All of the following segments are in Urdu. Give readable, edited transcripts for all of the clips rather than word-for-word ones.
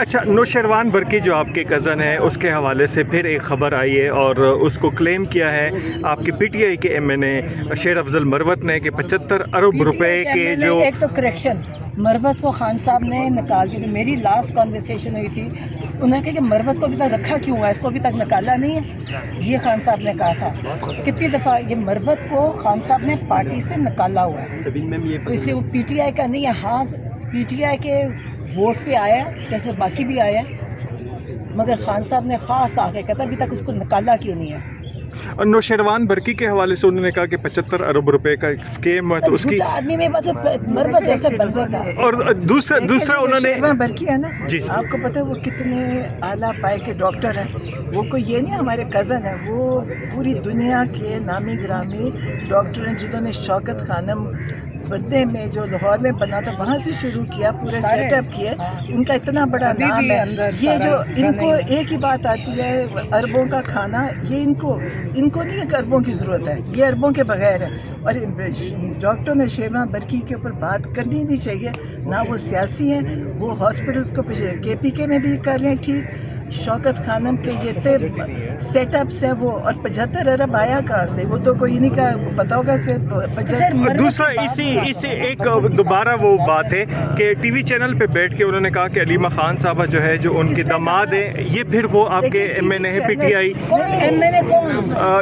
اچھا، نوشیروان برقی جو آپ کے کزن ہے اس کے حوالے سے پھر ایک خبر آئی ہے اور اس کو کلیم کیا ہے آپ کے پی ٹی آئی کے ایم این اے شیر افضل مروت نے کہ 75 ارب روپے کے جو ایک تو کریکشن مروت کو خان صاحب نے نکال دیا. میری لاسٹ کانورسیشن ہوئی تھی, انہوں نے کہا کہ مروت کو ابھی تک رکھا کیوں ہے, اس کو ابھی تک نکالا نہیں ہے. یہ خان صاحب نے کہا تھا کتنی دفعہ, یہ مروت کو خان صاحب نے پارٹی سے نکالا ہوا ہے, تو اس لیے وہ پی ٹی آئی کا نہیں ہے. ہاں پی ٹی آئی کے ووٹ پہ آیا جیسے باقی بھی آیا, مگر خان صاحب نے خاص آ کے کہتا ابھی تک اس کو نکالا کیوں نہیں ہے. اور نوشیروان برقی کے حوالے سے انہوں نے کہا کہ 75 ارب روپے کا ایک اسکیم ہے, تو اس کی آدمی میں بس مروت جیسے بننے کا. اور دوسرا انہوں نے شیروان برقی ہے نا جی آپ کو پتہ ہے وہ کتنے اعلیٰ پائے کے ڈاکٹر ہیں. وہ کوئی یہ نہیں ہمارے کزن ہیں, وہ پوری دنیا کے نامی گرامی ڈاکٹر ہیں جنہوں نے شوکت خانم بننے میں جو لاہور میں بنا تھا وہاں سے شروع کیا, پورے سیٹ اپ کیے. ان کا اتنا بڑا نام ہے. یہ جو ان کو ایک ہی بات آتی ہے اربوں کا کھانا, یہ ان کو نہیں ایک اربوں کی ضرورت ہے, یہ اربوں کے بغیر ہے. اور ڈاکٹر نے شیروان برقی کے اوپر بات کرنی نہیں چاہیے, نہ وہ سیاسی ہیں. وہ ہاسپٹلس کو کے پی کے میں بھی کر رہے ہیں ٹھیک. شوکت خانم کے یہ سیٹ اپس ہیں وہ, اور 75 ارب آیا کہاں سے, وہ تو کوئی نہیں کا پتا ہوگا سے. دوسرا اسی ایک دوبارہ وہ بات ہے کہ ٹی وی چینل پہ بیٹھ کے انہوں نے کہا کہ علیمہ خان صاحبہ جو ہے جو ان کے داماد ہیں, یہ پھر وہ آپ کے M N A P T I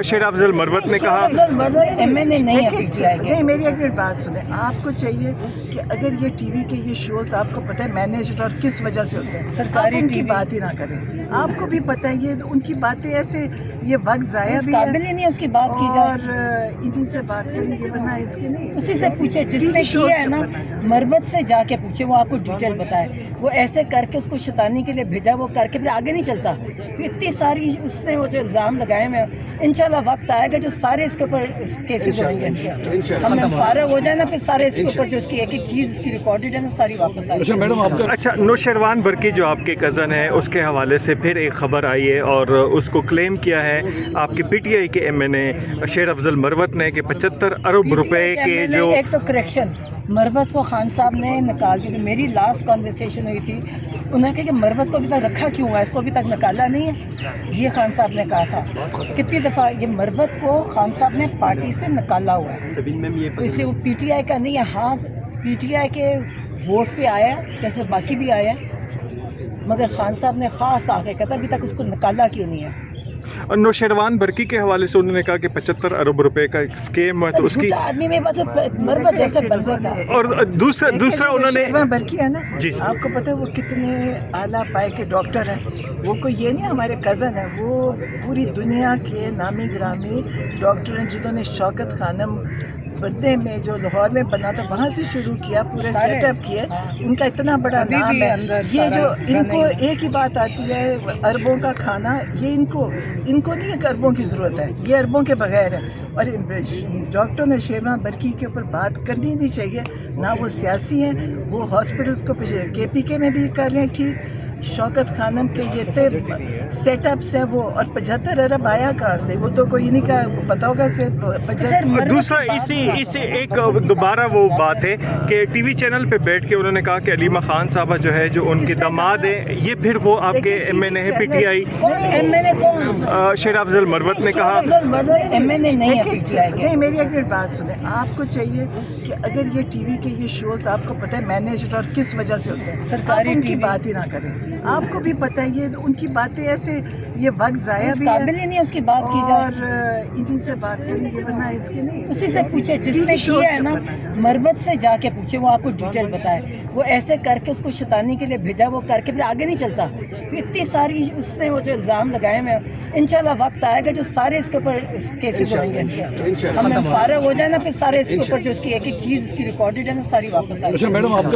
Sher Afzal مروت نے کہا. نہیں, میری ایک منٹ بات سنیں. آپ کو چاہیے کہ اگر یہ ٹی وی کے یہ شوز آپ کو پتہ ہے مینیجڈ اور کس وجہ سے ہوتے ہیں, سرکاری ان کی بات ہی نہ کریں. آپ کو بھی پتہ ہے یہ ان کی باتیں ایسے, یہ وقت ضائع بھی قابل ہی نہیں اس کی بات کی جائے, اور انہی سے بات کریں گے, ورنہ اس کے نہیں. اسی سے پوچھے جس نے کیا ہے نا, مروت سے جا کے پوچھے, وہ آپ کو ڈیٹیل بتائے. وہ ایسے کر کے اس کو شیطانی کے لیے بھیجا, وہ کر کے پھر آگے نہیں چلتا. اتنی ساری اس نے وہ جو الزام لگائے ہیں, انشاءاللہ وقت آئے گا جو سارے اس کے اوپر کیسز بنیں گے. اس کے ہم فارغ ہو جائیں نا, پھر سارے اس کے اوپر جو اس کی ایک ایک چیز اس کی ریکارڈڈ ہے نا, ساری واپس آئے گی. اچھا, نوشیروان برقی جو آپ کے کزن ہے اس کے حوالے سے پھر ایک خبر آئی ہے اور اس کو کلیم کیا ہے آپ کے پی ٹی آئی کے ایم این اے شیر افضل مروت نے کہ 75 ارب روپے کے جو ایک تو کریکشن مروت کو خان صاحب نے نکال دیا. میری لاسٹ کانورسیشن ہوئی تھی, انہوں نے کہا کہ مروت کو ابھی تک رکھا کیوں ہے, اس کو ابھی تک نکالا نہیں ہے. یہ خان صاحب نے کہا تھا کتنی دفعہ, یہ مروت کو خان صاحب نے پارٹی سے نکالا ہوا ہے, تو اس لیے وہ پی ٹی آئی کا نہیں ہے. ہاں پی ٹی آئی کے ووٹ پہ آیا جیسے باقی بھی آیا, مگر خان صاحب نے خاص آ کے کہتا ابھی تک اس کو نکالا کیوں نہیں ہے. اور نوشیروان برقی کے حوالے سے انہوں نے کہا کہ 75 ارب روپے کا ایک اسکیم ہے, تو اس کی آدمی میں بس مروت جیسے بننے کا. اور دوسرا انہوں نے شیروان برقی ہے نا جی آپ کو پتہ ہے وہ کتنے اعلیٰ پائے کے ڈاکٹر ہیں. وہ کوئی یہ نہیں ہمارے کزن ہیں, وہ پوری دنیا کے نامی گرامی ڈاکٹر ہیں جنہوں نے شوکت خانم بننے میں جو لاہور میں بنا تھا وہاں سے شروع کیا, پورے سیٹ اپ کیے. ان کا اتنا بڑا نام ہے. یہ جو ان کو ایک ہی بات آتی ہے اربوں کا کھانا, یہ ان کو نہیں ایک اربوں کی ضرورت ہے, یہ اربوں کے بغیر ہے. اور ڈاکٹر نے شیروان برقی کے اوپر بات کرنی نہیں چاہیے, نہ وہ سیاسی ہیں. وہ ہاسپٹلس کو کے پی کے میں بھی کر رہے ہیں ٹھیک. شوکت خانم کے یہ سیٹ اپس ہیں وہ, اور 75 ارب آیا کہاں سے, وہ تو کوئی نہیں کا پتا ہوگا سے. دوسرا اسی ایک دوبارہ وہ بات ہے کہ ٹی وی چینل پہ بیٹھ کے انہوں نے کہا کہ علیمہ خان صاحبہ جو ہے جو ان کے داماد ہیں, یہ پھر وہ آپ کے M N A P T I Sher Afzal مروت نے کہا. نہیں, میری ایک منٹ بات سنیں. آپ کو چاہیے کہ اگر یہ ٹی وی کے یہ شوز آپ کو پتہ ہے مینیجڈ اور کس وجہ سے ہوتے ہیں, سرکاری ان کی بات ہی نہ کریں. آپ کو بھی پتہ ہے یہ ان کی باتیں ایسے, یہ وقت ضائع بھی قابل ہی نہیں اس کی بات کی جائے, اور انہی سے بات کریں گے, ورنہ اس کے نہیں. اسی سے پوچھے جس نے کیا ہے نا, مروت سے جا کے پوچھے, وہ آپ کو ڈیٹیل بتائے. وہ ایسے کر کے اس کو شیطانی کے لیے بھیجا, وہ کر کے پھر آگے نہیں چلتا. اتنی ساری اس نے وہ جو الزام لگائے ہیں, انشاءاللہ وقت آئے گا جو سارے اس کے اوپر کیسز بنیں گے. اس کے ہم فارغ ہو جائیں نا, پھر سارے اس کے اوپر جو اس کی ایک ایک چیز اس کی ریکارڈڈ ہے نا, ساری واپس آئے گی.